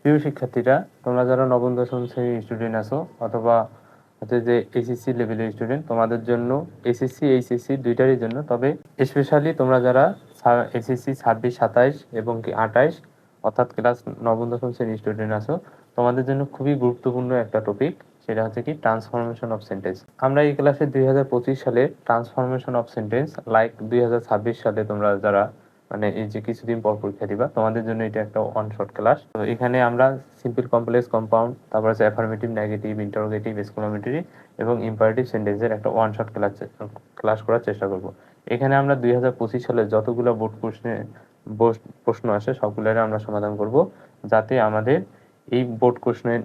প্রিয় শিক্ষার্থীরা, তোমরা যারা নবম দশম শ্রেণীর স্টুডেন্ট আছো অথবা হচ্ছে যে এসএসসি লেভেলের স্টুডেন্ট, তোমাদের জন্য এসএসসি এইচএসসি দুইটারই জন্য, তবে স্পেশালি তোমরা যারা এসএসসি 26, 27 এবং কি 28 অর্থাৎ ক্লাস নবম দশম শ্রেণীর স্টুডেন্ট আছো, তোমাদের জন্য খুবই গুরুত্বপূর্ণ একটা টপিক, সেটা হচ্ছে কি ট্রান্সফরমেশন অফ সেন্টেন্স। আমরা এই ক্লাসে 2025 সালে ট্রান্সফরমেশন অফ সেন্টেন্স লাইক 2026 সালে তোমরা যারা মানে এই যে কিছুদিন পর পরীক্ষা দিবা, তোমাদের জন্য এটা একটা ওয়ান শট ক্লাস। তো এখানে আমরা সিম্পল, কমপ্লেক্স, কম্পাউন্ড, তারপর আছে অ্যাফার্মেটিভ, নেগেটিভ, ইন্টারোগেটিভ, এক্সক্লামেটরি এবং ইম্পারেটিভ সেন্টেন্সের একটা ওয়ান শট ক্লাস করার চেষ্টা করব। এখানে আমরা 2025 সালে যতগুলো বোর্ড প্রশ্ন আসে সবগুলোর আমরা সমাধান করব, যাতে আমাদের এই বোর্ড কোশ্চেন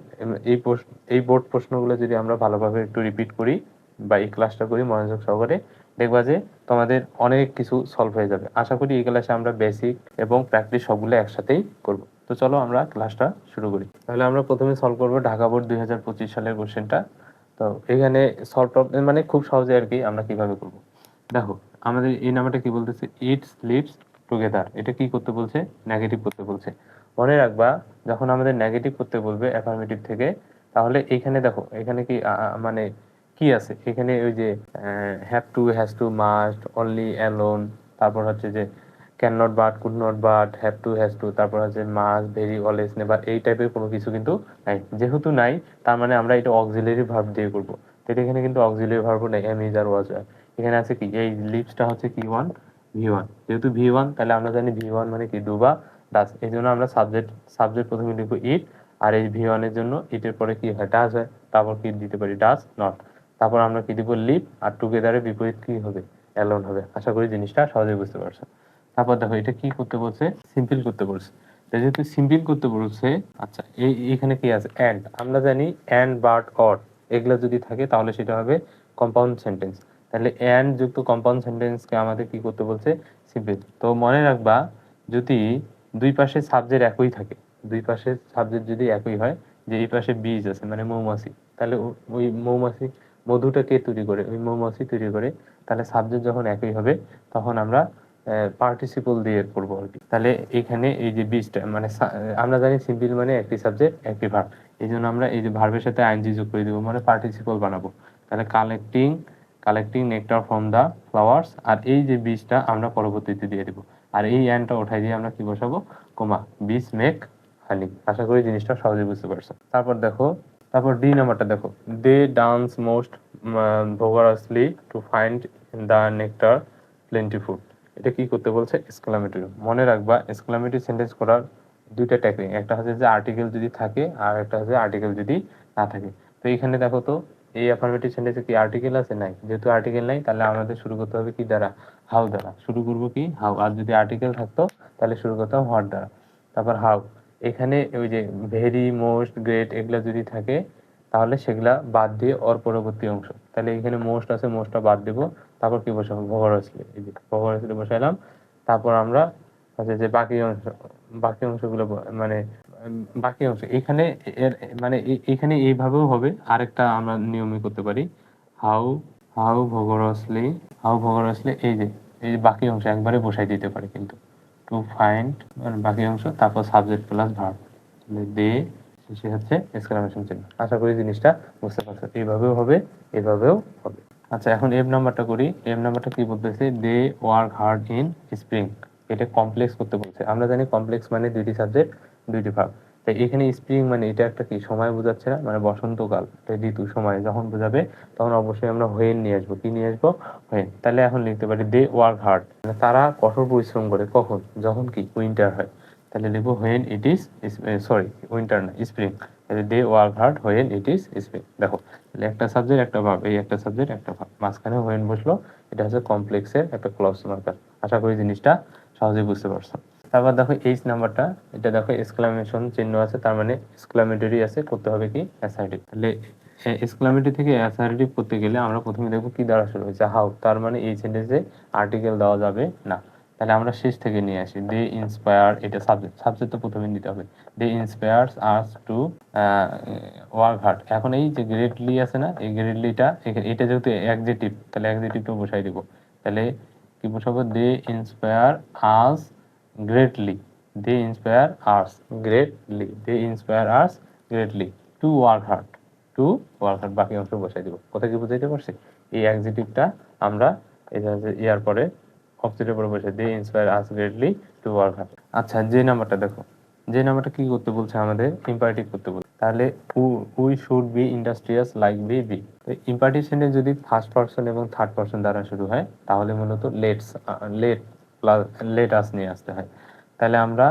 এই বোর্ড প্রশ্নগুলো যদি আমরা ভালোভাবে একটু রিপিট করি বা এই ক্লাসটা করি মনোযোগ সহকারে, দেখবা যে তোমাদের অনেক কিছু সলভ হয়ে যাবে। আশা করি এই ক্লাসে আমরা বেসিক এবং প্র্যাকটিস সবগুলো একসাথেই করব। তো চলো আমরা ক্লাসটা শুরু করি। তাহলে আমরা প্রথমে সলভ করব ঢাকা বোর্ড 2025 সালের কোশ্চেনটা। তো এখানে সলভ মানে খুব সহজে আর কি আমরা কিভাবে করব। দেখো আমাদের এই নাম্বারটা কি বলতেছে, ইট স্লিপস টুগেদার। এটা কি করতে বলছে? নেগেটিভ করতে বলছে। মনে রাখবা, যখন আমাদের নেগেটিভ করতে বলবে অ্যাফার্মেটিভ থেকে, তাহলে এখানে দেখো এখানে কি মানে কি আছে এখানে, ওই যে have to, has to, must, only, alone, তারপর হচ্ছে যে can not but, could not but, have to, has two, তারপর হচ্ছে মাস্ট, ভেরি, অলওয়েজ, নেভার, এই টাইপের কোনো কিছু কিন্তু নাই। যেহেতু নাই, তার মানে আমরা এটা অক্সিলারি ভার্ব দিয়ে করবো। তো এখানে কিন্তু অক্সিলারি ভার্ব নাই, এম ইজ আর ওয়াজ আর। এখানে আছে কি, এই লিপসটা হচ্ছে কি ওয়ান, ভি1। যেহেতু ভি1, তাহলে আমরা জানি ভি1 মানে কি, ডু বা ডাস। এই জন্য আমরা সাবজেক্ট প্রথমে লিখবো ইট, আর এই ভি1 এর জন্য ইটের পরে কি হয়, ডাস হয়। তারপর কি দিতে পারি, ডাস নট। তারপর আমরা কি দিব, লিভ। আর টুগেদারের বিপরীত কি হবে, অ্যালোন হবে। আশা করি জিনিসটা সহজে বুঝতে পারছো। তারপর দেখো এটা কি করতে বলছে, সিম্পল করতে বলছে। যেহেতু সিম্পল করতে বলছে, আচ্ছা এইখানে কি আছে, অ্যান্ড। আমরা জানি অ্যান্ড, বাট, অর এগুলো যদি থাকে তাহলে সেটা হবে কম্পাউন্ড সেন্টেন্স। তাহলে অ্যান্ড যুক্ত কম্পাউন্ড সেন্টেন্সকে আমাদের কি করতে বলছে, সিম্পল। তো মনে রাখবা, যদি দুই পাশে সাবজেক্ট একই থাকে, দুই পাশে সাবজেক্ট যদি একই হয়, যে এই পাশে বীজ আছে মানে মৌমাছি, তাহলে ওই মৌমাছি মধুটা কে তৈরি করে, ওই মৌমাছি তৈরি করে। তাহলে সাবজেক্ট যখন একই হবে, তখন আমরা পার্টিসিপল দিয়ে করবো আর কি। তাহলে এখানে এই যে বীজটা মানে আমরা জানি সিম্পল মানে একটি সাবজেক্ট একটি ভার্ব, এই জন্য আমরা এই যে ভার্বের সাথে আইএনজি যোগ করে দেবো, মানে পার্টিসিপল বানাবো। তাহলে collecting nectar from the flowers, আর এই যে বীজটা আমরা পরবর্তীতে দিয়ে দেবো। আর এই অ্যানটা উঠাই দিয়ে আমরা কি বসাবো, কোমা, বীজ মেক হানি। আশা করি জিনিসটা সহজে বুঝতে পারছো। তারপর ডি নাম্বারটা দেখো, they dance most vigorously to find the nectar plentiful. এটা কি করতে বলছে, এক্সক্লামেটরি। মনে রাখবা, এক্সক্লামেটরি সেন্টেন্স করার দুইটা টেকনিক, একটা হচ্ছে যে আর্টিকেল যদি থাকে, আর একটা হচ্ছে আর্টিকেল যদি না থাকে। তো এখানে দেখো তো, এই অ্যাফার্মেটিভ সেন্টেন্সে কি আর্টিকেল আছে? নাই। যেহেতু আর্টিকেল নাই, তাহলে আমাদের শুরু করতে হবে কি দ্বারা, হাউ দ্বারা। শুরু করবো কি, হাউ। আর যদি আর্টিকেল থাকতো তাহলে শুরু করতাম হোয়াট দ্বারা। তারপর হাউ। এখানে ওই যে ভেরি, মোস্ট, গ্রেট এগুলা যদি থাকে, তাহলে সেগুলা বাদ দিয়ে ওর পরবর্তী অংশ। তাহলে এখানে মোস্ট আছে, মোস্টটা বাদ দেবো। তারপর কি বসাবো, ভোগারাসলি। এই যে ভোগারাসলি বসাইলাম। তারপর আমরা হচ্ছে যে বাকি অংশগুলো মানে বাকি অংশ এখানে মানে এখানে এইভাবেও হবে। আরেকটা আমরা নিয়মই করতে পারি, হাউ হাউ ভোগারাসলি এই যে বাকি অংশ একবারে বসাই দিতে পারে কিন্তু, টু ফাইন্ড মানে বাকি অংশ, তারপর সাবজেক্ট প্লাস ভার্ব, দে শেষে হচ্ছে এক্সক্লামেশন চিহ্ন। আশা করি জিনিসটা বুঝতে পারছো। এইভাবেও হবে, এভাবেও হবে। আচ্ছা, এখন এফ নাম্বারটা করি। এফ নাম্বারটা কি বলতেছে, they work hard in spring. এটা কমপ্লেক্স করতে বলছে। আমরা জানি কমপ্লেক্স মানে দুইটি সাবজেক্ট দুইটি ভার্ব। তাই এখানে স্প্রিং মানে এটা একটা কি সময় বোঝাচ্ছে না, মানে বসন্তকাল, ঋতু, সময় যখন বোঝাবে, তখন অবশ্যই আমরা হোয়েন নিয়ে আসবো। কি নিয়ে আসবো, হোয়েন। তাহলে এখন লিখতে পারি দে ওয়ার্ক হার্ড, মানে তারা কঠোর পরিশ্রম করে। কখন, যখন কি উইন্টার হয়। তাহলে লিখবো when it is, sorry winter না, স্প্রিং। তাহলে they work hard when it is spring. দেখো, তাহলে একটা সাবজেক্ট একটা ভার্ব, এই একটা সাবজেক্ট একটা ভার্ব, মাঝখানে হোয়েন বসলো। এটা হচ্ছে কমপ্লেক্সের একটা ক্লজ মার্কার। আশা করি জিনিসটা সহজেই বুঝতে পারছো। তারপর দেখো এইচ নাম্বারটা, এটা দেখো এক্সক্লামেশন চিহ্ন আছে, তার মানে এক্সক্লামেটরি আছে, করতে হবে কি অ্যাসার্টিভ। তাহলে এক্সক্লামেটরি থেকে অ্যাসার্টিভ করতে গেলে আমরা প্রথমে দেখবো কি দ্বারা শুরু হয়েছে, হাউ। তার মানে এই সেন্টেন্সে আর্টিকেল দেওয়া যাবে না। তাহলে আমরা শেষ থেকে নিয়ে আসি, দে ইন্সপায়ার, এটা সাবজেক্ট তো প্রথমে নিতে হবে। They inspires us to work hard. এখন এই যে গ্রেটলি আছে না, এই গ্রেটলিটা এটা যেহেতু অ্যাডজেক্টিভ, তাহলে অ্যাডজেক্টিভটা বসাই দিব। তাহলে কি বসাবো, they inspire us greatly. They inspire us greatly, they inspire us greatly to work hard, to work hard, বাকি অংশ বসাই দিব। কোথায় কি বুঝাইতে পারছি? এই অ্যাডজেক্টিভটা আমরা এটা হচ্ছে ইয়ার পরে অবজেক্টের পরে বসে they inspire us greatly to work hard. আচ্ছা, যে নাম্বারটা দেখো, যে নাম্বারটা কি করতে বলছে আমাদের? ইম্পারেটিভ করতে বলছে। তাহলে we should be industrious like bee bee. Imperative sentence যদি ফার্স্ট পারসন এবং থার্ড পারসন দ্বারা শুরু হয় তাহলে মূলত লেট প্লাস লেট আস নিয়ে আসতে হয়। তাহলে আমরা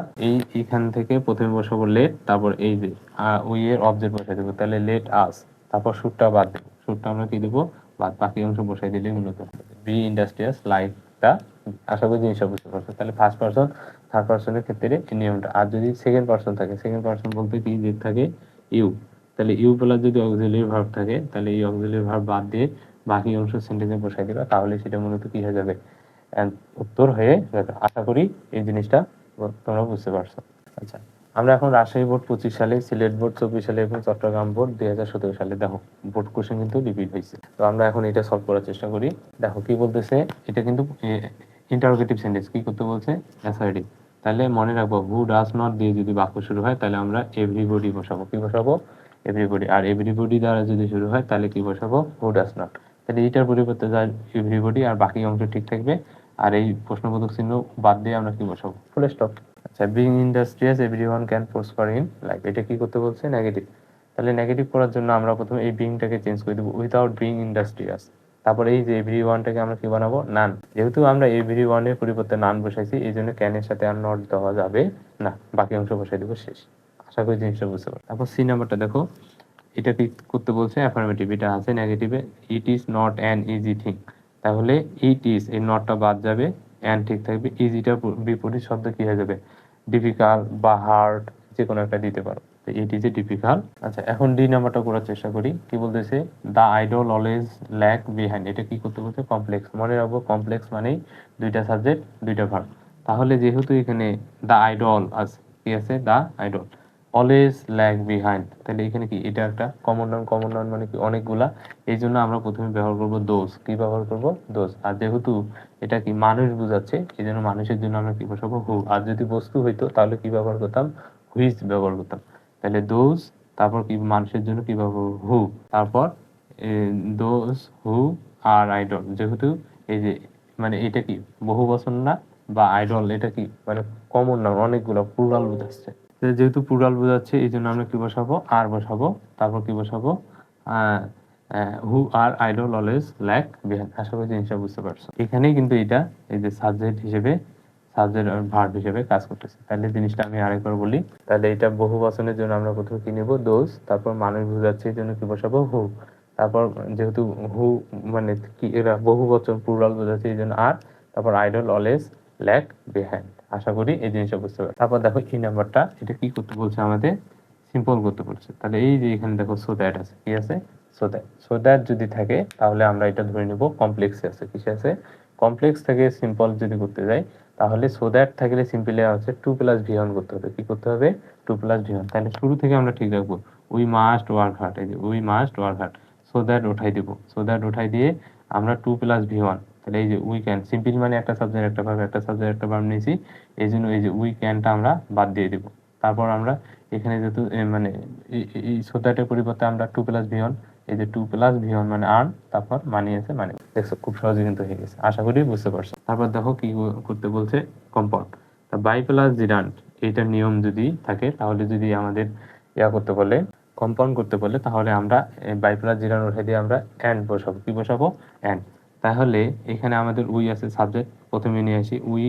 এইখান থেকে প্রথমে বসাবো লেট, তারপর এই যে উই এর অবজেক্ট বসাই দেবো। তাহলে লেট আস, তারপর শুডটা বাদ দেবো, শুডটা আমরা কি দেবো? বাদ, বাকি অংশ বসাই দিলে মূলত বি ইন্ডাস্ট্রিয়াস লাইক দা। আশা করি জিনিসটা বুঝতে পারছো। তাহলে ফার্স্ট পারসন থার্ড পারসনের ক্ষেত্রে এই নিয়মটা। আর যদি সেকেন্ড পারসন থাকে, সেকেন্ড পারসন বলতে কি যে থাকে ইউ, তাহলে ইউ প্লাস যদি অক্সিলারি ভার্ব থাকে তাহলে এই অক্সিলারি ভার্ব বাদ দিয়ে বাকি অংশ সেন্টেন্সে বসাই দিবা, তাহলে সেটা মূলত কি হয়ে যাবে? উত্তর হয়ে যাবে। আশা করি এই জিনিসটা তোমরা বুঝতে পারছো। আচ্ছা, আমরা এখন রাজশাহী বোর্ড 25 সালে, সিলেট বোর্ড 24 সালে এবং চট্টগ্রাম বোর্ড 2017 সালে দেখো বোর্ড কোশ্চেন কিন্তু রিপিট হয়েছে। তো আমরা এখন এটা সলভ করার চেষ্টা করি। দেখো কি বলতেছে, এটা কিন্তু ইন্টারোগেটিভ সেন্টেন্স। কি করতে বলছে? অ্যাসার্টিভ। তাহলে মনে রাখবো হু ডাজ নট দিয়ে যদি বাক্য শুরু হয় তাহলে আমরা এভরিবডি বসাবো। কি বসাবো? এভরিবডি। আর এভরিবডি দ্বারা যদি শুরু হয় তাহলে কি বসাবো? Who does not. তাহলে এইটার পরিবর্তে যা এভরিবডি আর বাকি অংশ ঠিক থাকবে। আর এই প্রশ্নবোধক চিহ্ন বাদ দিয়ে আমরা কি বসাবো? Full stop. আচ্ছা, being industrious everyone can prosper in life, এটা কি করতে বলছে? নেগেটিভ। তাহলে নেগেটিভ করার জন্য আমরা প্রথমে এই বিংটাকে চেঞ্জ করে দেবো, উইথাউট বিং ইন্ডাস্ট্রিয়াস। তারপরে এই যে এভরিওয়ানটাকে আমরা কি বানাবো? নান। যেহেতু আমরা এভরিওয়ানের পরিবর্তে নান বসাইছি এই জন্য ক্যানের সাথে আর নট দেওয়া যাবে না, বাকি অংশ বসাই দেবো শেষ। আশা করি জিনিসটা বুঝতে পারো। তারপর সি নাম্বারটা দেখো, এটা কি করতে বলছে? অ্যাফার্মেটিভ। এটা আছে নেগেটিভে, it is not an easy thing. তাহলে ইট ইজ, এই নটটা বাদ যাবে, অ্যান ঠিক থাকবে, ইজিটা বিপরীত শব্দ কি হয়ে যাবে? ডিফিকাল্ট বা হার্ড, যে কোনো একটা দিতে পারো। তো ইট ইজ এ ডিফিকাল্ট। আচ্ছা, এখন ডি নাম্বারটা করার চেষ্টা করি। কি বলতেছে? The idle always lag behind, এটা কি করতে বলছে? কমপ্লেক্স। মনে রাখবো কমপ্লেক্স মানেই দুইটা সাবজেক্ট দুইটা ভার্ব। তাহলে যেহেতু এখানে দ্য আইডল আছে, কি আছে? The idle always lag behind, তাহলে এখানে কি এটা একটা কমন নাউন। কমন নাউন মানে কি? অনেকগুলা। এই জন্য আমরা প্রথমে ব্যবহার করব দোজ। কি ব্যবহার করব? দোজ। আর যেহেতু এটা কি মানুষ বোঝাচ্ছে এই জন্য মানুষের জন্য আমরা কি বসাবো? হু। আর যদি বস্তু হইতো তাহলে কি ব্যবহার করতাম? হুইচ ব্যবহার করতাম। তাহলে দোজ, তারপর কি মানুষের জন্য কি ব্যবহার? হু। তারপর দোজ হু আর আইডল, যেহেতু এই যে মানে এটা কি বহু বচন না, বা আইডল এটা কি মানে কমন নাউন, অনেকগুলো, প্লুরাল বোঝাচ্ছে। যেহেতু প্লুরাল বোঝাচ্ছে এই জন্য আমরা কি বসাবো? আর বসাবো। তারপর কি বসাবো? হু আর আইডল অলওয়েজ ল্যাক বিহাইন্ড। আশা করি জিনিসটা বুঝতে পারছো। এখানেই কিন্তু এটা এই যে সাবজেক্ট হিসেবে, সাবজেক্ট আর ভার্ব হিসেবে কাজ করতেছে। তাহলে জিনিসটা আমি আরেকবার বলি। তাহলে এটা বহু বচনের জন্য আমরা প্রথমে কি নেব? দোজ। তারপর মানুষ বোঝাচ্ছে এই জন্য কি বসাবো? হু। তারপর যেহেতু হু মানে কি এরা বহু বচন, প্লুরাল বোঝাচ্ছে এই জন্য আর। তারপর আইডল অলওয়েজ ল্যাক বিহাইন্ড। আশা করি এই জিনিসটা বুঝতে পারছো। তারপর দেখো এই নাম্বারটা, এটা কি করতে বলছে আমাদের? সিম্পল করতে বলছে। তাহলে এই যে এখানে দেখো সো দ্যাট আছে, কি আছে? So that. সো দ্যাট যদি থাকে তাহলে আমরা এটা ধরে নিব কমপ্লেক্সে আছে। কিসে আছে? কমপ্লেক্স থেকে সিম্পল যদি করতে যাই তাহলে সো দ্যাট থাকলে সিম্পলি হচ্ছে 2 প্লাস ভি1 করতে হবে। কি করতে হবে? 2 প্লাস ভি1। তাহলে শুরু থেকে আমরা ঠিক রাখবো উই মাস্ট ওয়ার্ক হার্ড, এই যে we must work hard. So that উঠাই দিব, সো দ্যাট উঠাই দিয়ে আমরা 2 প্লাস ভি1, তাহলে এই যে উই ক্যান, সিম্পল মানে একটা সাবজেক্ট একটা ভার্ব, একটা সাবজেক্ট একটা ভার্ব নিয়েছি, এই জন্য এই যে উই ক্যানটা আমরা বাদ দিয়ে দিব। তারপর আমরা এখানে যেহেতু মানে এই সো দ্যাটের পরিবর্তে আমরা 2 প্লাস ভি1, এই যে 2 প্লাস ভি1 মানে আর্ন, তারপর মানি আছে, মানে দেখছো খুব সহজে কিন্তু হয়ে গেছে। আশা করি বুঝতে পারছো। তারপর দেখো কি করতে বলছে? কম্পাউন্ড। তা বাই প্লাস জিরান্ট, এইটার নিয়ম যদি থাকে তাহলে যদি আমাদের করতে বলে, কম্পাউন্ড করতে বলে, তাহলে আমরা বাই প্লাস জিরান্ট উঠে দিয়ে আমরা অ্যান্ড বসাবো। কি বসাবো? অ্যান্ড। তাহলে এখানে আমাদের উই আছে সাবজেক্ট, প্রথমে নিয়ে আসি উই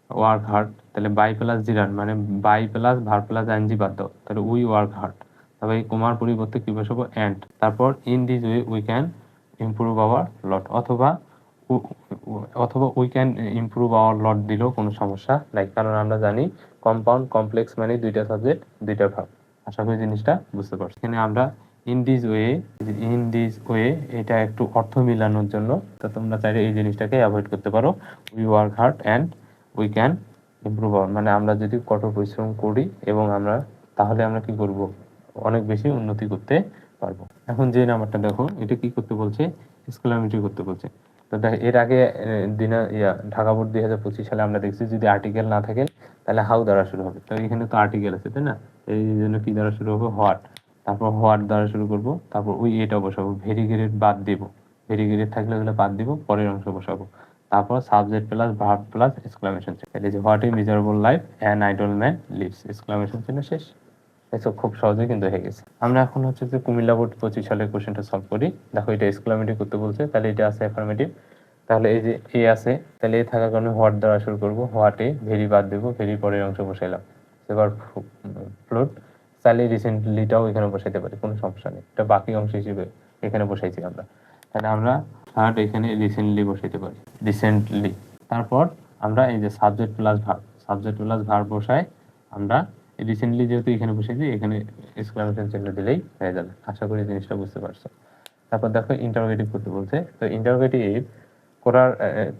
ওয়ার্ক হার্ড। তাহলে বাই প্লাস জিরান মানে by plus verb plus ING বাদ দাও, তাহলে উই ওয়ার্ক হার্ড। তবে এই কোমার পরিবর্তে কি বসাবো? অ্যান্ড। তারপর in this way we can improve our lot, অথবা we can improve our lot দিলেও কোনো সমস্যা নাই, কারণ আমরা জানি কম্পাউন্ড কমপ্লেক্স মানে দুইটা সাবজেক্ট দুইটা ভার্ব। আশা করি জিনিসটা বুঝতে পারছি। এখানে আমরা ইন দিস ওয়ে এটা একটু অর্থ মিলানোর জন্য, তো তোমরা চাইলে এই জিনিসটাকে অ্যাভয়েড করতে পারো। We work hard and we can improve hour, মানে আমরা যদি কঠোর পরিশ্রম করি এবং আমরা তাহলে আমরা কি করব? অনেক বেশি উন্নতি করতে পারবো। এখন যে নাম্বারটা দেখো, এটা কি করতে বলছে? এক্সক্লামেটরি করতে বলছে। তো দেখ এর আগে ঢাকা বোর্ড 2025 সালে আমরা দেখছি যদি আর্টিকেল না থাকে তাহলে হাউ দ্বারা শুরু হবে। তো এখানে তো আর্টিকেল আছে তাই না, এই জন্য কি দ্বারা শুরু হবে, হোয়াট। তারপর হোয়াট দ্বারা শুরু করব, তারপর ওই এটা বসাবো, ভেরিগেটেড বাদ দেবো, ভেরিগেটেড থাকলে ওগুলো বাদ দিব, পরের অংশ বসাবো। তারপর subject plus verb plus exclamation চিহ্ন, এই যে what a miserable life an idol man leaves, exclamation চিহ্ন শেষ। এসব খুব সহজেই কিন্তু হয়ে গেছে। আমরা এখন হচ্ছে যে কুমিল্লা বোর্ড 25 সালের কোশ্চেনটা সলভ করি। দেখো এটা এক্সক্লামেটিভ করতে বলছে, তাহলে এটা আছে অ্যাফার্মেটিভ, তাহলে এই যে এ আছে, তাহলে এ থাকার কারণে হোয়াট দ্বারা শুরু করবো, হোয়াটে ভেরি বাদ দেবো, ভেরি পরের অংশ বসাইলাম। এবার ফ্লোট, তাহলে রিসেন্টলিটাও এখানে বসাইতে পারি, কোনো সমস্যা নেই, এটা বাকি অংশ হিসেবে এখানে বসাইছি আমরা। তাহলে আমরা থার্ড এখানে রিসেন্টলি বসাইতে পারি, রিসেন্টলি। তারপর আমরা এই যে subject plus verb, subject plus verb বসাই আমরা, রিসেন্টলি যেহেতু এখানে বসেছি এখানে এক্সক্লামেশন চিহ্ন দিলেই হয়ে যাবে। আশা করি জিনিসটা বুঝতে পারছো। তারপর দেখো ইন্টারোগেটিভ করতে বলছে, তো ইন্টারোগেটিভ করার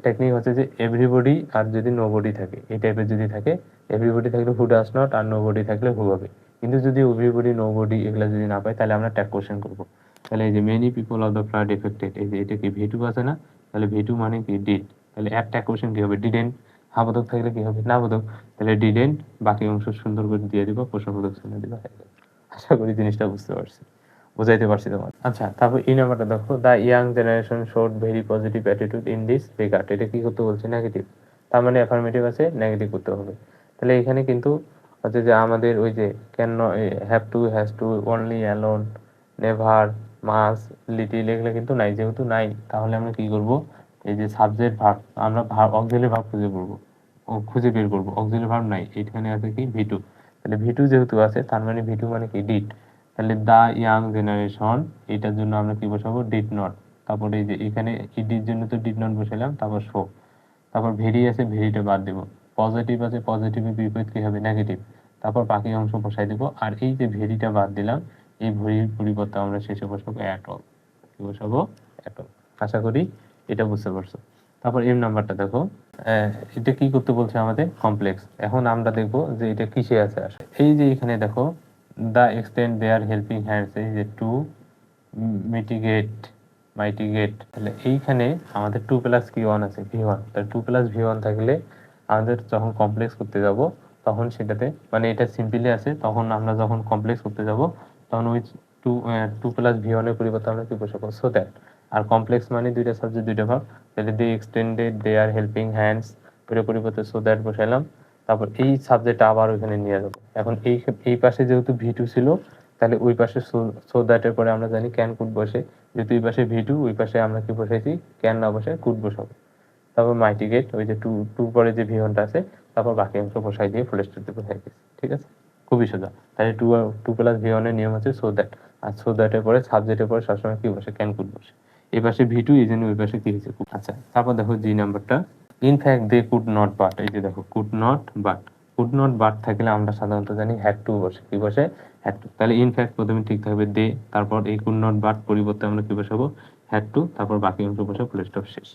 টেকনিক হচ্ছে যে এভরিবডি আর যদি নোবডি থাকে, এই টাইপের যদি থাকে, এভরিবডি থাকলে who does not, R nobody থাকলে হু হবে। কিন্তু যদি এভরিবডি নোবডি এগুলো যদি না পাই তাহলে আমরা ট্যাগ কোশ্চেন করবো। তাহলে এই যে many people of the flood affected, এই যে এটা কি ভি টু আছে না, তাহলে ভি টু মানে কি ডিড, তাহলে এক ট্যাগ কোশ্চেন কি হবে, ডিডেন্ট। হাবোধক থাকলে কি হবে, না বোধক, তাহলে ডিডেন্ট, বাকি অংশ সুন্দর করে দিয়ে দিব, প্রশ্নবোধক চিহ্ন দিবা। আশা করি জিনিসটা বুঝতে পারছি, বুঝাইতে পারছি তোমার। আচ্ছা, তারপর এই নাম্বারটা দেখো, the young generation showed very positive attitude in this regard, এটা কি করতে বলছে, নেগেটিভ, তার মানে অ্যাফার্মেটিভ আছে, নেগেটিভ করতে হবে। তাহলে এখানে কিন্তু হচ্ছে যে আমাদের ওই যে can, have to, has to, only, alone, never, must, little এগুলো কিন্তু নাই, যেহেতু নাই তাহলে আমরা কি করব, এই যে সাবজেক্ট ভার্ব, আমরা ভার্ব অক্সিলারি ভার্ব খুঁজে বের করবো, অক্সিলারি ভার্ব নাই, এখানে আছে কি ভি2, তাহলে ভি2 যেহেতু আছে তার মানে ভি2 মানে কি ডিড, তাহলে দা ইয়াং জেনারেশন এটার জন্য আমরা কি বসাবো, ডিড নট। তারপরে এই যে এখানে ইডির জন্য তো ডিড নট বসাইলাম, তারপর শো, তারপর ভেরি আছে, ভেরিটা বাদ দিব, পজিটিভ আছে, পজিটিভের বিপরীত কি হবে, নেগেটিভ, তারপর বাকি অংশ বসাই দিব। আর এই যে ভেরিটা বাদ দিলাম, এই ভেরির পরিবর্তে আমরা শেষে বসাবো অ্যাট অল, কি বসাবো, অ্যাট অল। আশা করি এটা বুঝতে পারছো। তারপর এম নাম্বারটা দেখো, এটা কি করতে বলছে আমাদের, কমপ্লেক্স। এখন আমরা দেখবো যে এটা কিসে আছে আসে, এই যে এখানে দেখো the extend their helping hands, এই যে টু মিটিগেট, মাইটিগেট, তাহলে এইখানে আমাদের 2 প্লাস কি 1 আছে, ভি1, তাহলে 2 প্লাস ভি1 থাকলে আমাদের যখন কমপ্লেক্স করতে যাব তখন সেটাতে, মানে এটা সিম্পলি আছে, তখন আমরা যখন কমপ্লেক্স করতে যাব তখন ওই টু প্লাস ভি1 এর পরিবর্তে আমরা কি বসাবো, সো দ্যাট। আর কমপ্লেক্স মানে দুইটা সাবজেক্ট দুইটা ভাব, তাহলে দি এক্সটেন্ডেড দেয়ার হেল্পিং হ্যান্ডস এর পরিবর্তে সো দ্যাট বসাইলাম। তারপর এই সাবজেক্টটা আবার ওখানে নিয়ে যাবো। এখন এই পাশে যেহেতু ভি2 ছিল, তাহলে ওই পাশে সো দ্যাটের পরে আমরা জানি ক্যান কুড বসে, যেহেতু এই পাশে ভি2, ওই পাশে আমরা কি বসাইছি, ক্যান না বসে কুড বসাবো। তারপর মাইটিগেট, ওই যে টু পরে যে ভি1টা আছে, তারপর বাকি অংশ বসাই দিয়ে ফুল স্টপ দিয়ে বসাই দিয়েছি। ঠিক আছে, খুবই সোজা। তাহলে টু প্লাস ভি1 এর নিয়ম হচ্ছে সো দ্যাট, আর সো দ্যাটের পরে সাবজেক্টের পরে সবসময় কি বসে, ক্যান কুড বসে। এই পাশে ভি2, এই জন্য ওই পাশে কি হয়েছে, কুড। আচ্ছা, তারপর দেখো জি নাম্বারটা, in fact they could not but, এই যে দেখো could not but, could not but থাকলে আমরা সাধারণত জানি হ্যাড টু বসে, কি বসে, হ্যাড টু। তাহলে ইনফ্যাক্ট প্রথমে ঠিক থাকবে দে, তারপর এই কুড নট বাট পরিবর্তে আমরা কি বসাবো, হ্যাড টু, তারপর বাকি অংশ বসে ফুল স্টপ শেষ।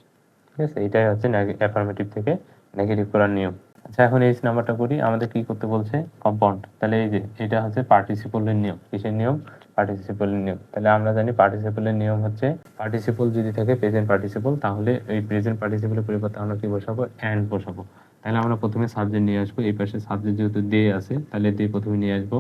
ঠিক আছে, এটাই হচ্ছে অ্যাফার্মেটিভ থেকে নেগেটিভ করার নিয়ম। আচ্ছা, এখন এই নাম্বারটা করি, আমাদের কি করতে বলছে, কম্পাউন্ড। তাহলে এই যে এটা হচ্ছে পার্টিসিপলের নিয়ম, কিসের নিয়ম, পার্টিসিপলের নিয়ম। তাহলে আমরা জানি পার্টিসিপলের নিয়ম হচ্ছে, পার্টিসিপল যদি থাকে প্রেজেন্ট পার্টিসিপল, তাহলে এই প্রেজেন্ট পার্টিসিপলের পরিবর্তে আমরা কি বসাবো, অ্যান্ড বসাবো। তাহলে আমরা প্রথমে সাবজেক্ট নিয়ে আসবো, এই পাশে সাবজেক্ট যেহেতু দে আছে, তাহলে দে প্রথমে নিয়ে আসবো,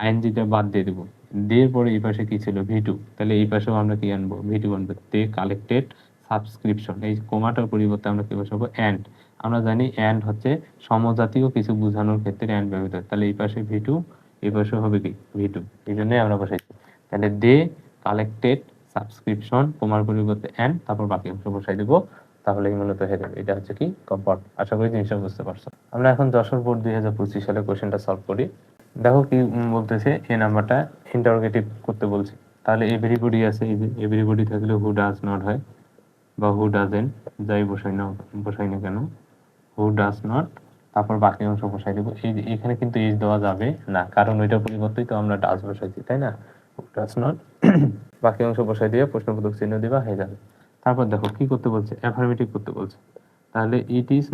আইএনজিটা বাদ দিয়ে দেবো, দের পরে এই পাশে কি ছিল, ভি2, তাহলে এই পাশেও আমরা কি আনবো, ভি2 আনবো। দে কালেক্টেড সাবস্ক্রিপশন, এই কোমাটার পরিবর্তে আমরা কি বসাবো, অ্যান্ড। আমরা জানি অ্যান্ড হচ্ছে সমজাতীয় কিছু বোঝানোর ক্ষেত্রে অ্যান্ড ব্যবহৃত হয়, তাহলে এই পাশে ভি2, এই পাশে হবে কি ভি2, এই জন্যই আমরা বসাইছি। তাহলে দে কালেক্টেড সাবস্ক্রিপশন, কোমার পরিবর্তে অ্যান্ড, তারপর বাকি অংশ বসাই দেবো, তাহলে মূলত হয়ে যাবে। এটা হচ্ছে কি কম্পাউন্ড। আশা করি জিনিসটা বুঝতে পারছো। আমরা এখন যশোর বোর্ড 2025 সালে কোশ্চেনটা সলভ করি। দেখো কি বলতেছে, এই নাম্বারটা ইন্টারোগেটিভ করতে বলছে। তাহলে এভরিবডি আছে, এই যে এভরিবডি থাকলে হু ডাজ নট হয়, বা হু ডাজেন্ট, যাই বসাই না কেন, হু ডাজ নট, তারপর বাকি অংশ বসাই দেবো। এই যে এখানে কিন্তু ইজ দেওয়া যাবে না, কারণ ওইটার পরিবর্তেই তো আমরা ডাজ বসাইছি, তাই না, হু ডাজ নট, বাকি অংশ বসাই দিয়ে প্রশ্নবোধক চিহ্ন দিবা, হয়ে যাবে। তারপর দেখো কি করতে বলছে, অ্যাফার্মেটিভ করতে বলছে। তাহলে it is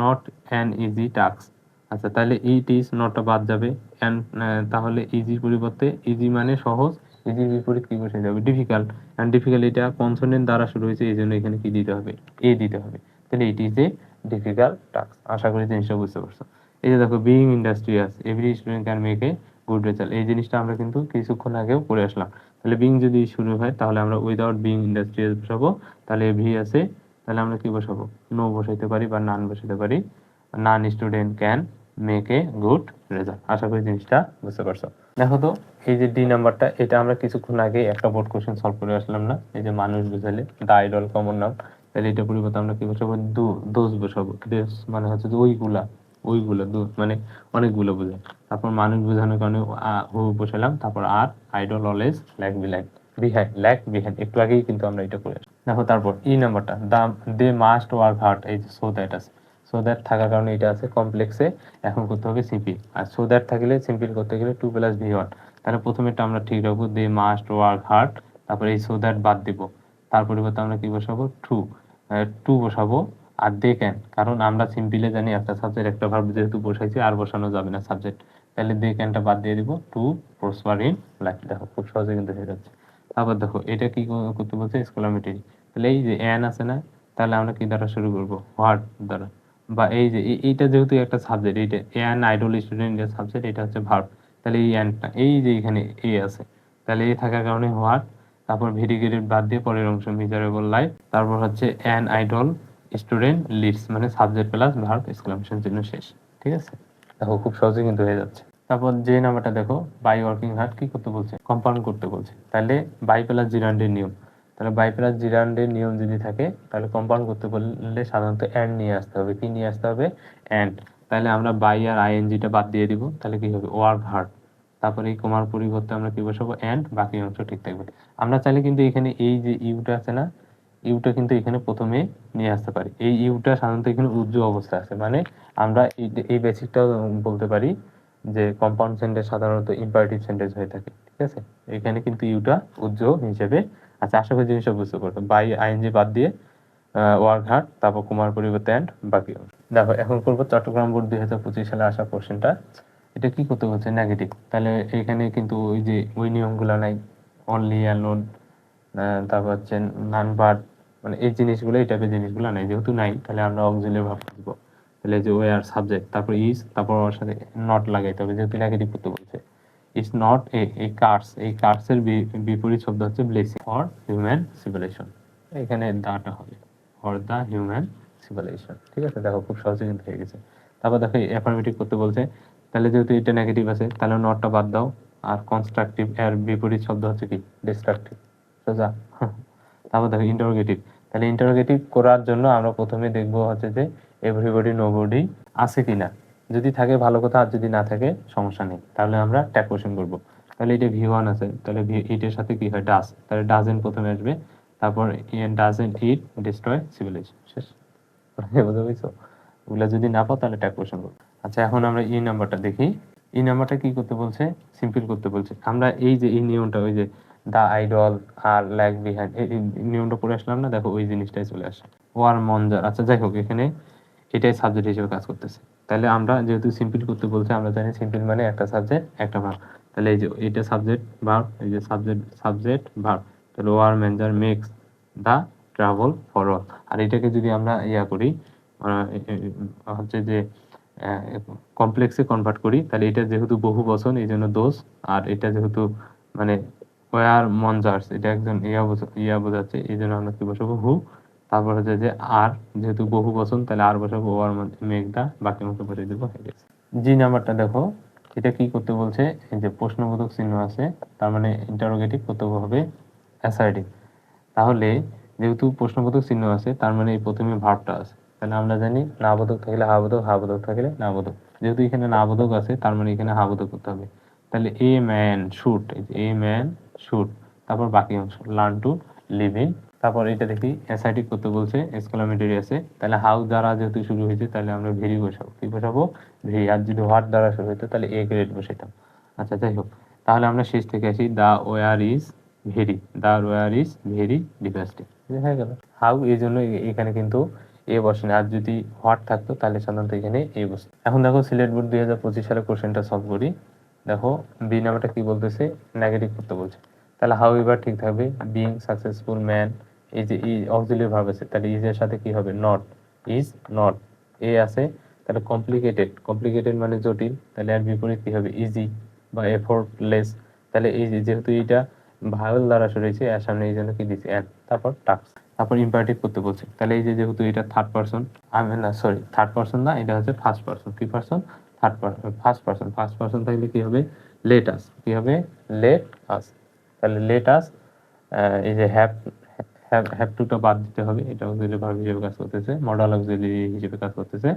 not an easy task. আচ্ছা, তাহলে ইট ইজ নটটা বাদ যাবে, তাহলে ইজির পরিবর্তে, ইজি মানে সহজ, ইজির বিপরীত কি বসে যাবে? ডিফিকাল্ট। অ্যান্ড ডিফিকাল্ট এটা কনসোনেন্ট দ্বারা শুরু হয়েছে, এই জন্য এখানে কি দিতে হবে? এ দিতে হবে। তাহলে এটি যে ডিফিকাল্ট টাস্ক। আশা করি জিনিসটা বুঝতে পারছো। এই যে দেখো, being industrious, every student can make a good result, এই জিনিসটা আমরা কিন্তু কিছুক্ষণ আগেও পড়ে আসলাম। তাহলে বিইং যদি শুরু হয় তাহলে আমরা উইদাউট বিইং ইন্ডাস্ট্রিয়াস বসাবো। তাহলে এভরি আছে, তাহলে আমরা কি বসাবো? নো বসাইতে পারি বা নান বসাইতে পারি। None student can make a good result. আশা করি জিনিসটা বুঝতে পারছো। দেখো তো, এই যে ডি নাম্বারটা, এটা আমরা কিছুক্ষণ আগে একটা বোর্ড কোশ্চেন সলভ করে আসলাম না? এই যে মানুষ বুঝালে দা আইডল কমন নাউন, তাহলে এটা পরিবর্তে আমরা কি বসাবো? দোজ বসাবো। দোজ মানে হচ্ছে যে ওইগুলা, মানে অনেকগুলো বোঝায়। তারপর মানুষ বোঝানোর কারণে হু বসালাম, তারপর আর আইডল অলওয়েজ ল্যাগ বিহাইন্ড একটু আগেই কিন্তু আমরা এটা করে আসলাম। দেখো তারপর ই নাম্বারটা, দে মাস্ট ওয়ার্ক হার্ড, এই যে সো দ্যাট আছে, সো দ্যাট থাকার কারণে এটা আছে কমপ্লেক্সে, এখন করতে হবে সিম্পল। আর সো দ্যাট থাকলে সিম্পল করতে গেলে 2 + V1। তাহলে প্রথমেরটা আমরা ঠিক রাখবো, দে মাস্ট ওয়ার্ক হার্ড, তারপরে এই সো দ্যাট বাদ দিব, তার পরিবর্তে আমরা কি বসাবো? টু বসাবো। আর দে ক্যান, কারণ আমরা সিম্পলে জানি একটা সাবজেক্ট একটা ভার্ব যেহেতু বসাইছি আর বসানো যাবে না সাবজেক্ট, তাহলে দে ক্যানটা বাদ দিয়ে দিব, টু প্রসপার ইন লাইফ। দেখো খুব সহজে কিন্তু হয়ে যাচ্ছে। তারপর দেখো এটা কি করতে বলছে? এক্সক্লামেটরি। তাহলে এই যে অ্যান আছে না, তাহলে আমরা কি দ্বারা শুরু করবো? হোয়াট দ্বারা। বা এই যে এইটা যেহেতু একটা সাবজেক্ট, এইটা অ্যান আইডল স্টুডেন্ট যে সাবজেক্ট, এটা হচ্ছে ভার্ব। তাহলে এই অ্যানটা, এই যে এখানে এ আছে, তাহলে এ থাকার কারণে হোয়াট, তারপর ভেরিগেটেড বাদ দিয়ে পরের অংশ মিজারেবল লাইফ, তারপর হচ্ছে অ্যান আইডল স্টুডেন্ট লিডস, মানে সাবজেক্ট প্লাস ভার্ব এক্সক্লামেশন চিহ্ন শেষ। ঠিক আছে, দেখো খুব সহজে কিন্তু হয়ে যাচ্ছে। তারপর যে নাম্বারটা দেখো, বাই ওয়ার্কিং হার্ড কি করতে বলছে? কম্পাউন্ড করতে বলছে। তাহলে বাই প্লাস জিরান্ডের নিয়ম, তাহলে বাই প্লাস জিরান্ডের নিয়ম যদি থাকে, তাহলে কম্পাউন্ড করতে বললে সাধারণত অ্যান্ড নিয়ে আসতে হবে। কি নিয়ে আসতে হবে? অ্যান্ড। তাহলে আমরা বাই আর আইএনজিটা বাদ দিয়ে দিব, তাহলে কি হবে? Work hard. তারপরে এই কমার পরিবর্তে আমরা কি বসাবো? অ্যান্ড, বাকি অংশ ঠিক থাকবে। আমরা চাইলে কিন্তু এখানে এই যে ইউটা আছে না, ইউটা কিন্তু এখানে প্রথমে নিয়ে আসতে পারি। এই ইউটা সাধারণত এখানে উজ্জ্ব অবস্থা আছে, মানে আমরা এই বেসিকটাও বলতে পারি যে কম্পাউন্ড সেন্টেন্স সাধারণত ইম্পারেটিভ সেন্টেন্স হয়ে থাকে। ঠিক আছে, এখানে কিন্তু ইউটা উজ্জ্ব হিসেবে আছে। আশা করি জিনিসটা বুঝতে পারছো। বাই আইএনজি বাদ দিয়ে ওয়ার্ক হার্ড, তারপর কুমার পরিবর্তে অ্যান্ড, বাকি অংশ। দেখো এখন করবো চট্টগ্রাম বোর্ড 2025 সালে আসা কোশ্চেনটা। এটা কি করতে বলছে? নেগেটিভ। তাহলে এখানে কিন্তু ওই যে ওই নিয়মগুলো নাই, অনলি, অ্যালোন, তারপর হচ্ছে নান বাট, মানে এই জিনিসগুলো, এই টাইপের জিনিসগুলো নাই। যেহেতু নাই, তাহলে আমরা অক্সিলিয়ারি ভার্ব দিব। তাহলে যে ওয়ার সাবজেক্ট, তারপর ইজ, তারপর ওর সাথে নট লাগাইতে হবে, যেহেতু নেগেটিভ করতে বলছে। ইজ নট এই কার্স, এই কার্সের বিপরীত শব্দ হচ্ছে ব্লেসিং ফর হিউম্যান সিভিলাইজেশন, এখানে দাটা হবে ফর দ্য হিউম্যান সিভিলাইজেশন। ঠিক আছে, দেখো খুব সহজে কিন্তু হয়ে গেছে। তারপর দেখো অ্যাফার্মেটিভ করতে বলছে, তাহলে যেহেতু এটা নেগেটিভ আছে, তাহলে নটটা বাদ দাও। আর কনস্ট্রাকটিভ এর বিপরীত শব্দ হচ্ছে কি? ডিস্ট্রাকটিভ। সোজা। তারপর দেখো ইন্টারোগেটিভ। তাহলে ইন্টারোগেটিভ করার জন্য আমরা প্রথমে দেখবো হচ্ছে যে এভরিবডি নোবডি আছে কিনা, যদি থাকে ভালো কথা, আর যদি না থাকে সমস্যা নেই। তাহলে আমরা ট্যাগ কোশ্চেন করবো। তাহলে এটা V1 আছে, তাহলে এটার সাথে কি হয়? ডাজ, তাহলে ডাজেন্ট প্রথমে আসবে, তারপর ডাজেন্ট ইট ডিস্ট্রয় সিভিলাইজেশন। শেষ। বুঝতে পেরেছো? ওগুলা যদি না পাও তাহলে ট্যাগ কোশ্চেন করবো। আচ্ছা, এখন আমরা ই নাম্বারটা দেখি। ই নাম্বারটা কি করতে বলছে? সিম্পল করতে বলছে। আমরা এই যে এই নিয়মটা, ওই যে দা আইডল আর ল্যাগ বিহাইন্ড, এই নিয়মটা পড়ে আসলাম না? দেখো ওই জিনিসটাই চলে আসে। ওয়ার মঞ্জার। আচ্ছা যাই হোক, এখানে এটাই সাবজেক্ট হিসেবে কাজ করতেছে। তাহলে আমরা যেহেতু সিম্পল করতে বলছে, আমরা জানি সিম্পল মানে একটা সাবজেক্ট একটা ভার্ব। তাহলে এই যে এটা সাবজেক্ট ভার্ব, এই যে সাবজেক্ট ভার্ব, তাহলে ওয়ার ম্যানেজার মেক্স দা ট্রাভেল ফরওয়ার্ড। আর এটাকে যদি আমরা ইয়া করি, হচ্ছে যে কমপ্লেক্সে কনভার্ট করি, তাহলে এটা যেহেতু বহু বচন, এই জন্য দোষ। আর এটা যেহেতু মানে ওয়ার মঞ্জার্স, এটা একজন ইয়া বোঝাচ্ছে, এই জন্য আমরা কি বসাবো? হু। তারপর হচ্ছে যে আর, যেহেতু বহু বচন, তাহলে আর বসাবো ওয়ার মেঘদা, বাকি অংশ বসিয়ে দেবো। জি নাম্বারটা দেখো, এটা কি করতে বলছে? এই যে প্রশ্নবোধক চিহ্ন আছে, তার মানে ইন্টারোগেটিভ করতে হবে অ্যাসার্টিভ। তাহলে যেহেতু প্রশ্নবোধক চিহ্ন আছে, তার মানে এই প্রথমে ভার্বটা আছে। তাহলে আমরা জানি না বোধক থাকলে হা বোধক, হা বোধক থাকলে না বোধক। যেহেতু এখানে না বোধক আছে, তার মানে এখানে হা বোধক করতে হবে। তাহলে a man should, a man should, তারপর বাকি অংশ লার্ন টু লিভ ইন। তারপর এটা দেখি অ্যাসার্টিভ করতে বলছে, এক্সক্লামেটরি আছে। তাহলে হাউ দ্বারা যেহেতু শুরু হয়েছে, তাহলে আমরা ভেরি বসাবো। কি বসাবো? ভেরি। আর যদি হোয়াট দ্বারা শুরু হতো, তাহলে এ গ্রেড বসাইতাম। আচ্ছা যাই হোক, তাহলে আমরা শেষ থেকে আসি। The war is very, the war is very devastating. হয়ে গেল। হাউ এই জন্য এখানে কিন্তু এ বসে না, আর যদি হোয়াট থাকতো তাহলে সাধারণত এখানে এ বসে। এখন দেখো সিলেট বোর্ড 2025 সালে কোশ্চেনটা সলভ করি। দেখো বি নাম্বারটা কি বলতেছে? নেগেটিভ করতে বলছে। তাহলে হাউ এভার ঠিক থাকবে, বিং সাকসেসফুল ম্যান, এই যে ই অক্সিলিয়ারি ভার্ব আছে তাহলে ইজ এর সাথে কি হবে, নট, ইজ নট। এ আছে তাহলে কমপ্লিকেটেড, কমপ্লিকেটেড মানে জটিল, তাহলে এর বিপরীত কি হবে, ইজি বা এফোর্টলেস। তাহলে এই যে যেহেতু এটা ভাওয়েল দ্বারা শুরু হয়েছে এর সামনে এই জন্য কি দিচ্ছে এন, তারপর টাস্ক, তারপর ইম্পারেটিভ করতে বলছে। তাহলে এই যে যেহেতু এটা থার্ড পারসন, আমি না সরি থার্ড পারসন না, এটা হচ্ছে ফার্স্ট পারসন। কি person, third person, first person. First person থাকলে কি হবে, লেট আস, কি হবে, লেট আস। তাহলে লেট আস, এই যে হ্যাভ, হ্যাভ টুটা বাদ দিতে হবে, এটা অক্সিলিয়ারি ভার্ব হিসেবে কাজ করতেছে, মডাল অক্সিলিয়ারি হিসেবে কাজ করতেছে,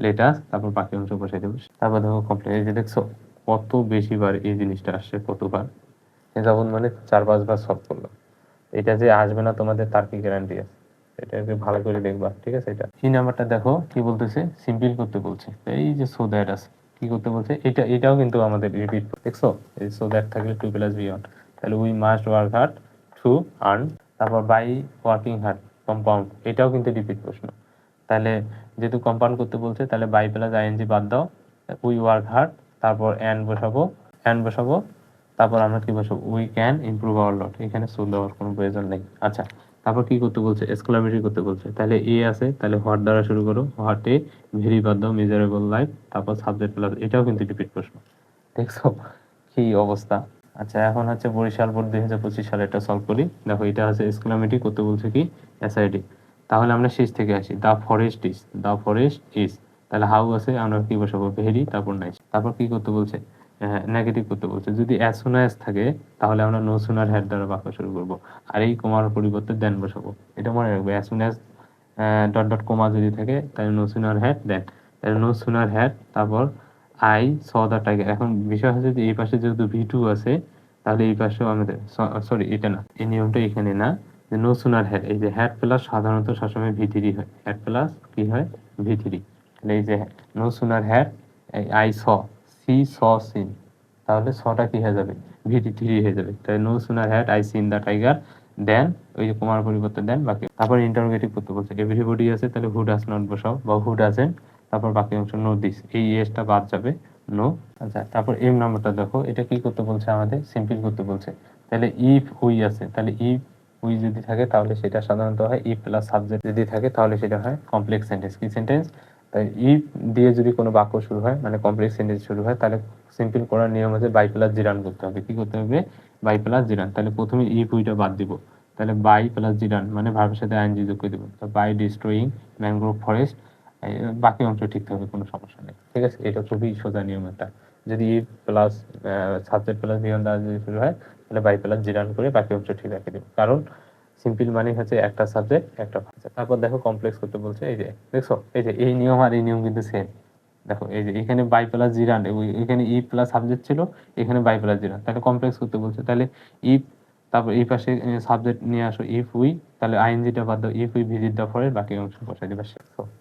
লেট আস, তারপর বাকি অংশ বসাই দেবো। তারপর দেখো কমপ্লিট, এই যে দেখছো কত বেশি বার এই জিনিসটা আসছে, কতবার, যেমন মানে 4-5 বার সলভ করলাম। এটা যে আসবে না তোমাদের তার কি গ্যারান্টি আছে, এটাকে ভালো করে দেখবা, ঠিক আছে। এটা এই নাম্বারটা দেখো কি বলতেছে, সিম্পল করতে বলছে, এই যে সো দ্যাট আছে, কি করতে বলছে, এটাও কিন্তু আমাদের রিপিট, দেখছো এই সো দ্যাট থাকলে 2 + V1, তাহলে we must work hard to earn, তারপর বাই ওয়ার্কিং হার্ড কম্পাউন্ড, এটাও কিন্তু রিপিট প্রশ্ন। তাহলে যেহেতু কম্পাউন্ড করতে বলছে তাহলে বাই প্লাস আইএনজি বাদ দাও, উই ওয়ার্ক হার্ড, তারপর অ্যান্ড বসাবো, তারপর আমরা কি বসাবো, উই ক্যান ইমপ্রুভ আওয়ার লট, এখানে সো দেওয়ার কোনো প্রয়োজন নেই। আচ্ছা, তারপর কি করতে বলছে, এক্সক্লামেটরি করতে বলছে, তাহলে এ আছে তাহলে হোয়াট দ্বারা শুরু করো, হোয়াটে, ভেরি বাদ দাও, মিজারেবল লাইফ, তারপর সাবজেক্ট প্লাস, এটাও কিন্তু রিপিট প্রশ্ন, দেখছো কি অবস্থা। আচ্ছা, এখন হচ্ছে বরিশাল বোর্ড 2025 সালে এটা সলভ করি। দেখো এটা হচ্ছে এক্সক্লামেটরি করতে বলছে কি, এসআইডি, তাহলে আমরা শেষ থেকে আসি, the forest is, the forest is, তাহলে হাউ আছে আমরা কি বসাবো, ভেরি, তারপর নাইস। তারপর কি করতে বলছে, নেগেটিভ করতে বলছে, যদি অ্যাজ সুন অ্যাজ থাকে তাহলে আমরা নো সুনার হ্যাড দ্বারা বাক্য শুরু করবো, আর এই কোমার পরিবর্তে দেন বসাবো, এটা মনে রাখবে, as soon as dot dot comma যদি থাকে তাহলে নো সুনার হ্যাড দেন, তাহলে নো সুনার হ্যাড, তারপর আই স দ্য টাইগার। এখন বিষয় হচ্ছে যে এই পাশে যেহেতু ভি2 আছে তাহলে এই পাশেও আমাদের, সরি এটা না, এই নিয়মটা এখানে না, যে নো সুনার হ্যাড, এই যে হ্যাড প্লাস সাধারণত সবসময় ভি3 হয়, হ্যাড প্লাস কি হয়, ভি3, তাহলে এই যে no sooner had, I saw, see saw seen, তাহলে সটা কি হয়ে যাবে, ভি3 হয়ে যাবে, তাহলে no sooner had I seen the tiger then, ওই যে কোমার পরিবর্তে দেন বাকি। তারপর ইন্টারোগেটিভ করতে বলছে, এভরিবডি আছে তাহলে হু ডাজ নট বসাও বা হু ডাজেন্ট, তারপর বাকি অংশ নো দিস, এই এসটা বাদ যাবে, নো। আচ্ছা, তারপর এম নাম্বারটা দেখো, এটা কি করতে বলছে, আমাদের সিম্পল করতে বলছে, তাহলে ইফ উই আছে, তাহলে ইফ উই যদি থাকে তাহলে সেটা সাধারণত হয় ইফ প্লাস সাবজেক্ট, যদি থাকে তাহলে সেটা হয় কমপ্লেক্স সেন্টেন্স। কি সেন্টেন্স, তাই ইফ দিয়ে যদি কোনো বাক্য শুরু হয় মানে কমপ্লেক্স সেন্টেন্স শুরু হয় তাহলে সিম্পল করার নিয়ম হচ্ছে বাই প্লাস জিরান করতে হবে। কি করতে হবে, বাই প্লাস জিরান। তাহলে প্রথমে ইফ উইটা বাদ দিব, তাহলে বাই প্লাস জিরান মানে ভার্বের সাথে আইএনজি যোগ করে দেবো, বাই ডিস্ট্রয়িং ম্যানগ্রোভ ফরেস্ট, বাকি অংশ ঠিক থাকবে, কোনো সমস্যা নেই, ঠিক আছে। এটা খুবই সোজা নিয়ম একটা, যদি ইফ প্লাস সাবজেক্ট প্লাস ভিয়ন দ্বারা যদি শুরু হয় তাহলে বাই প্লাস জিরান করে বাকি অংশ ঠিক রেখে দেবো, কারণ সিম্পল মানে হচ্ছে একটা সাবজেক্ট একটা ভার্ব। তারপর দেখো কমপ্লেক্স করতে বলছে, এই যে দেখছো এই যে এই নিয়ম আর এই নিয়ম কিন্তু সেম। দেখো এই যে এখানে বাই প্লাস জিরান, এখানে ই প্লাস সাবজেক্ট ছিল, এখানে বাই প্লাস জিরান, তাহলে কমপ্লেক্স করতে বলছে, তাহলে ইফ, তারপর এই পাশে সাবজেক্ট নিয়ে আসো ইফ উই, তাহলে আইএনজিটা বাদ দাও, if we visit the forest, বাকি অংশ বসাই দিবা,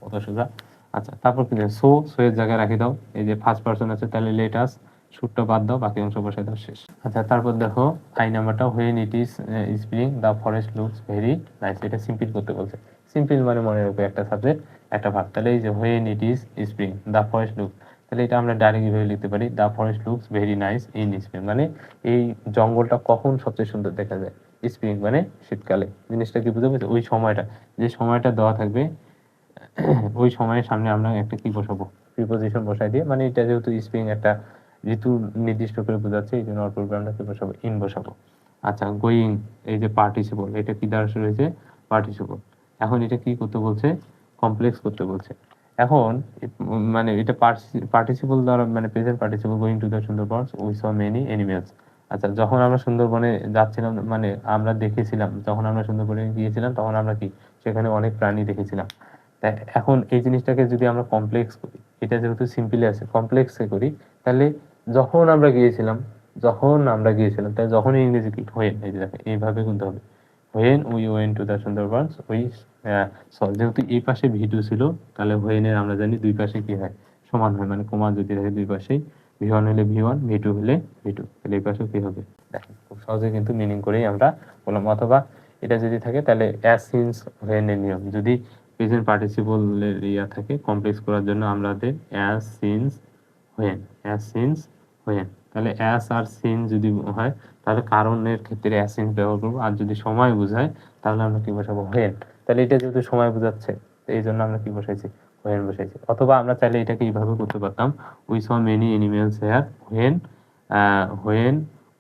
কত সোজা। আচ্ছা, তারপর কি সো, সো এর জায়গায় রাখি দাও, এই যে ফার্স্ট পারসন আছে তাহলে লেট আস, শুটটা বাদ দাও, বাকি অংশ বসাই দাও, শেষ। আচ্ছা, তারপর দেখো আই নাম্বারটা, when it is spring the forest looks very nice, এটা সিম্পল করতে বলছে। সিম্পল মানে মনে রাখবে একটা সাবজেক্ট একটা ভার্ব, তাহলে এই যে when it is spring the forest looks, তাহলে এটা আমরা ডাইরেক্ট ভাবে লিখতে পারি, the forest looks very nice in spring, মানে এই জঙ্গলটা কখন সবচেয়ে সুন্দর দেখা যায়, স্প্রিং মানে শীতকালে। জিনিসটা কি বুঝতে পেরেছো, ওই সময়টা, যে সময়টা দেওয়া থাকবে ওই সময়ের সামনে আমরা একটা কি বসাবো, প্রিপোজিশন বসাই দিয়ে, মানে এটা যেহেতু স্প্রিং একটা ঋতু নির্দিষ্ট করে বোঝাচ্ছে এই জন্য অল্প আমরা কি বসাবো, ইন বসাবো। আচ্ছা, গোয়িং, এই যে পার্টিসিপল, এটা কি দ্বারা শুরু হয়েছে, পার্টিসিপল। এখন এটা কি করতে বলছে, কমপ্লেক্স করতে বলছে। এখন মানে এটা পার্টিসিপল দ্বারা মানে present participle, going to the Sundarban we saw many animals. আচ্ছা, যখন আমরা সুন্দরবনে যাচ্ছিলাম মানে আমরা দেখেছিলাম, যখন আমরা সুন্দরবনে গিয়েছিলাম তখন আমরা কি সেখানে অনেক প্রাণী দেখেছিলাম। তাই এখন এই জিনিসটাকে যদি আমরা কমপ্লেক্স করি, এটা যেহেতু সিম্পলি আছে কমপ্লেক্সে করি, তাহলে যখন আমরা গিয়েছিলাম, তাই যখন ইংরেজি কি হোয়েন, এই যে দেখো এইভাবে কিন্তু হবে, when we went to the Sundarbans we যেহেতু এই পাশে ভি2 ছিল তাহলে হোয়েনের আমরা জানি দুই পাশে কি হয়, সমান হয়, মানে কোমা যদি থাকে দুই পাশেই, ভি1 হলে ভি1, ভি2 হলে ভি2, তাহলে এই পাশেও কি হবে, দেখেন খুব সহজে কিন্তু মিনিং করেই আমরা বললাম। অথবা এটা যদি থাকে তাহলে অ্যাজ সিন্স হোয়েনের নিয়ম, যদি প্রেজেন্ট পার্টিসিপলের ইয়া থাকে কমপ্লেক্স করার জন্য আমাদের as since when, as since when, তাহলে অ্যাস আর সিন যদি হয় তাহলে কারণের ক্ষেত্রে অ্যাস সিন ব্যবহার করবো, আর যদি সময় বোঝায় তাহলে আমরা কি বসাবো, হোয়েন। তাহলে এটা যেহেতু সময় বোঝাচ্ছে তো এই জন্য আমরা কি বসাইছি, হোয়েন বসাইছি। অথবা আমরা চাইলে এটাকে এইভাবে করতে পারতাম, we saw many animals here when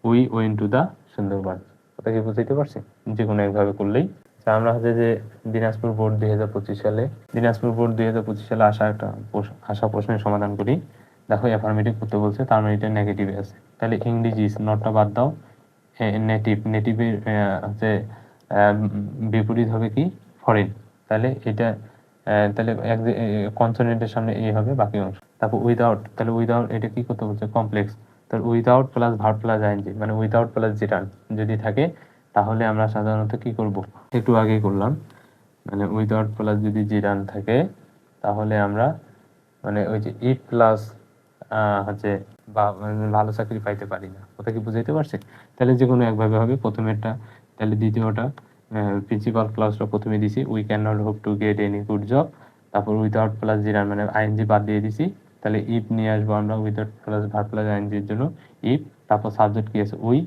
we went to the Sundarban. ওটা কি বুঝতে পারছি? যে কোনো একভাবে করলেই। আমরা হচ্ছে যে দিনাজপুর বোর্ড 2025 সালে আসা প্রশ্নের সমাধান করি। দেখো অ্যাফার্মেটিভ করতে বলছে, তার মানে এটা নেগেটিভে আছে। তাহলে ইংলিশ ইজ নটটা বাদ দাও, নেটিভের হচ্ছে বিপরীত হবে কি, ফরেন। তাহলে এটা তাহলে কনসোনেন্টের সামনে এ হবে বাকি অংশ। তারপর উইদাউট, তাহলে উইদাউট এটা কি করতে বলছে, কমপ্লেক্স। তাহলে without plus verb plus ING, মানে উইদাউট প্লাস জেরান যদি থাকে তাহলে আমরা সাধারণত কি করব, একটু আগেই করলাম, মানে উইদাউট প্লাস যদি জিরান থাকে তাহলে আমরা মানে ওই যে ই প্লাস হচ্ছে বা ভালো চাকরি পাইতে পারি না। ওটা কি বুঝাইতে পারছি? তাহলে যে কোনো একভাবে হবে প্রথমেরটা। তাহলে দ্বিতীয়টা প্রিন্সিপাল ক্লাসটা প্রথমে দিছি, we can not hope to get any good job. তারপর উইদাউট প্লাস জিরান মানে আইএনজি বাদ দিয়ে দিছি। তাহলে ইফ নিয়ে আসবো আমরা, উইদাউট প্লাস ভার্ব প্লাস আইএনজির জন্য ইফ। তারপর সাবজেক্ট কি আছে, উই।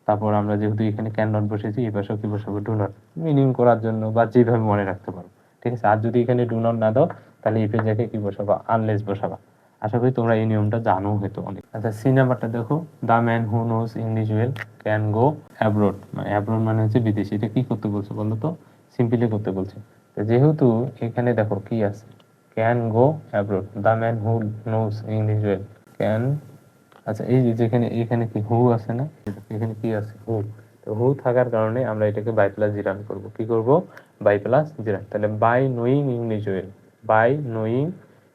তারপর আমরা যেহেতু এখানে ক্যান নট বসেছি, এই পাশেও কি বসাবো, ডু নট, মিনিং করার জন্য বা যেভাবে মনে রাখতে পারবো। ঠিক আছে। আর যদি এখানে ডু নট না দাও তাহলে ইফের জায়গায় কি বসাবা, আনলেস বসাবা। আশা করি তোমরা এই নিয়মটা জানো হয়তো অনেক। আচ্ছা, সি নাম্বারটা দেখো, the man who knows English well can go abroad. Abroad মানে হচ্ছে বিদেশি। এটা কি করতে বলছে বলো তো, সিম্পলি করতে বলছে। তো যেহেতু এখানে দেখো কি আছে, can go abroad, the man who knows English well can. আচ্ছা, এই যে যেখানে এখানে কি হু আছে না, এখানে কি আছে, হু। তো হু থাকার কারণে আমরা এটাকে বাই প্লাস জিরান করব। কি করব, বাই প্লাস জিরান। তাহলে by knowing English well, by knowing,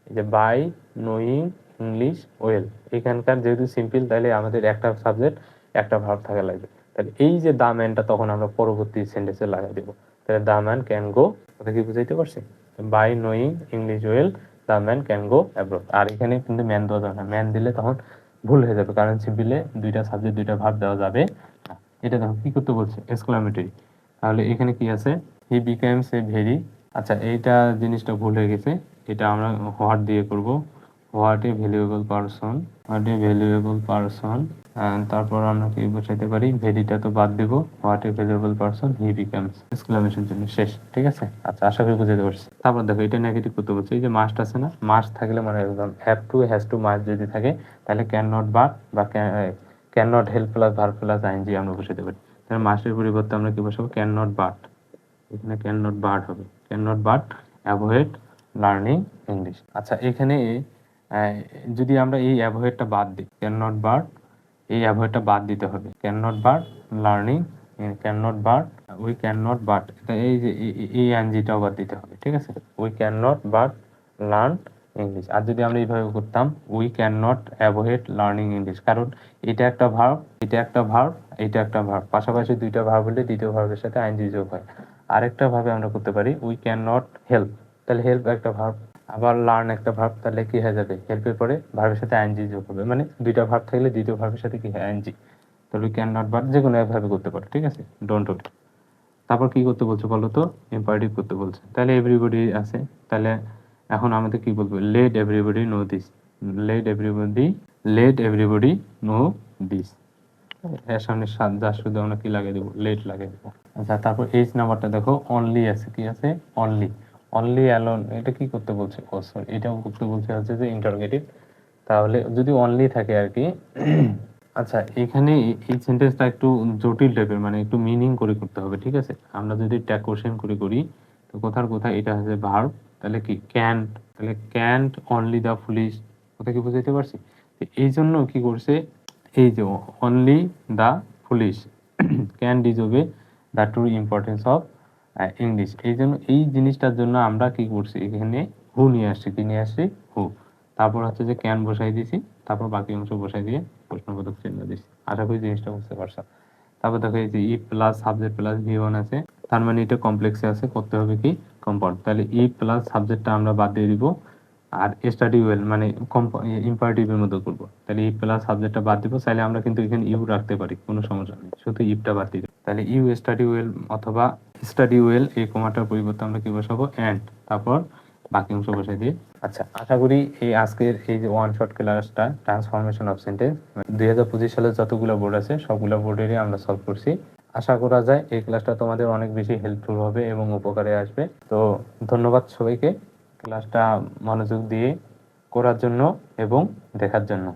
এই যে বাই নোয়িং ইংলিশ ওয়েল, এখানকার যেহেতু সিম্পল তাহলে আমাদের একটা সাবজেক্ট একটা ভার্ব থাকা লাগবে। তাহলে এই যে দা ম্যানটা তখন আমরা পরবর্তী সেন্টেন্সে লাগাই দেবো। তাহলে দা ম্যান ক্যান গো, কথা কি বুঝাইতে পারছি, by knowing English well the man can go abroad. আর এখানে কিন্তু ম্যান দেওয়া যাবে না, ম্যান দিলে তখন ভুল হয়ে যাবে, কারণ সিম্পলে দুইটা সাবজেক্ট দুইটা ভার্ব দেওয়া যাবে না। এটা দেখো কি করতে বলছে, এক্সক্লামেটরি। তাহলে এখানে কি আছে, হি বিকামস এ ভেরি। আচ্ছা, এইটা জিনিসটা ভুল হয়ে গেছে, এটা আমরা হোয়াট দিয়ে করব, what a valuable person, what a valuable person. তারপর আমরা কি বসাইতে পারি, ভেরিটা তো বাদ দেব, what a valuable person he becomes, exclamation চিহ্ন, শেষ। ঠিক আছে। আচ্ছা, আশা করি বুঝতে পারছি। তারপর দেখো এটা নেগেটিভ করতে বলছে, এই যে মাস্ট আছে না, মাস্ট থাকলে মানে একদম have to, has to, must যদি থাকে তাহলে ক্যান নট বাট বা can not help plus verb plus ING আমরা বসাতে পারি। তাহলে মাস্টের পরিবর্তে আমরা কি বসাবো, ক্যান নট বাট, এখানে ক্যান নট বাট হবে, can not but avoid learning English. আচ্ছা, এখানে যদি আমরা এই অ্যাভয়েডটা বাদ দিই, ক্যান নট বাট, এই অ্যাভয়েডটা বাদ দিতে হবে, can not but learning, can not but, we can not but, এটা এই যে এই এনজিটাও বাদ দিতে হবে। ঠিক আছে, we can not but learn English. আর যদি আমরা এইভাবে করতাম, we can not avoid learning English, কারণ এটা একটা ভার্ব, এটা একটা ভার্ব, এটা একটা ভার্ব, পাশাপাশি দুইটা ভার্ব হলে দ্বিতীয় ভার্বের সাথে আইএনজি যোগ হয়। আরেকটা ভাবে আমরা করতে পারি, উই ক্যান নট হেল্প, তাহলে হেল্প একটা ভার্ব, আবার লার্ন একটা ভার্ব, তাহলে কি হয়ে যাবে, হেল্পের পরে ভার্বের সাথে আইএনজি যোগ হবে, মানে দুইটা ভার্ব থাকলে দ্বিতীয় ভার্বের সাথে কি হয়, আইএনজি। তাহলে উই ক্যান নট বাট যে কোনো একভাবে করতে পারো। ঠিক আছে, ডোন্ট ওয়ারি। তারপর কি করতে বলছে বলো তো, ইম্পারেটিভ করতে বলছে। তাহলে এভরিবডি আছে, তাহলে এখন আমাদের কি বলবো, let everybody know this, let everybody know this. এর সামনে যা শুধু আমরা কি লাগিয়ে দেবো, লেট লাগিয়ে দেবো। আচ্ছা, তারপর এইচ নাম্বারটা দেখো, অনলি আছে, কি আছে, অনলি, অনলি অ্যালোন, এটা কি করতে বলছে, ও সরি, এটাও করতে বলছে হচ্ছে যে ইন্টারোগেটিভ। তাহলে যদি অনলি থাকে আর কি। আচ্ছা, এখানে এই সেন্টেন্সটা একটু জটিল টাইপের, মানে একটু মিনিং করে করতে হবে। ঠিক আছে, আমরা যদি ট্যাগ কোশ্চেন করে করি তো কোথায় এটা হচ্ছে ভার্ব, তাহলে কি ক্যান্ট, তাহলে ক্যান্ট অনলি দ্য ফুলিশ, কথা কি বুঝাইতে পারছি। এই জন্য কি করছে, এই যে only the foolish can ডিজোবে the true importance of English. এই জন্য এই জিনিসটার জন্য আমরা কি করছি, এখানে হু নিয়ে আসছি, কি নিয়ে আসছি, হু। তারপর হচ্ছে যে ক্যান বসাই দিছি, তারপর বাকি অংশ বসাই দিয়ে প্রশ্নবোধক চিহ্ন দিছি। আশা করি জিনিসটা বুঝতে পারছো। তারপর দেখো এই যে ই প্লাস সাবজেক্ট প্লাস ভি1 আছে, তার মানে এটা কমপ্লেক্সে আছে, করতে হবে কি কম্পাউন্ড। তাহলে ই প্লাস সাবজেক্টটা আমরা বাদ দিয়ে দিব, আর স্টাডি ওয়েল মানে ইম্পারেটিভের মতো করবো। তাহলে ই প্লাস সাবজেক্টটা বাদ দিব, চাইলে আমরা কিন্তু এখানে ইউ রাখতে পারি, কোনো সমস্যা নেই, শুধু ইফটা বাদ দিতে। তাহলে ইউ স্টাডি ওয়েল অথবা স্টাডি ওয়েল, এই কমাটার পরিবর্তে আমরা কি বসাবো, অ্যান্ড, তারপর বাকি অংশ বসে দিয়ে। আচ্ছা, আশা করি এই আজকের এই যে ওয়ান শট ক্লাসটা ট্রান্সফরমেশন অফ সেন্টেন্স 2025 সালে যতগুলো বোর্ড আছে সবগুলো বোর্ডেরই আমরা সলভ করছি। আশা করা যায় এই ক্লাসটা তোমাদের অনেক বেশি হেল্পফুল হবে এবং উপকারে আসবে। তো ধন্যবাদ সবাইকে ক্লাসটা মনোযোগ দিয়ে করার জন্য এবং দেখার জন্য।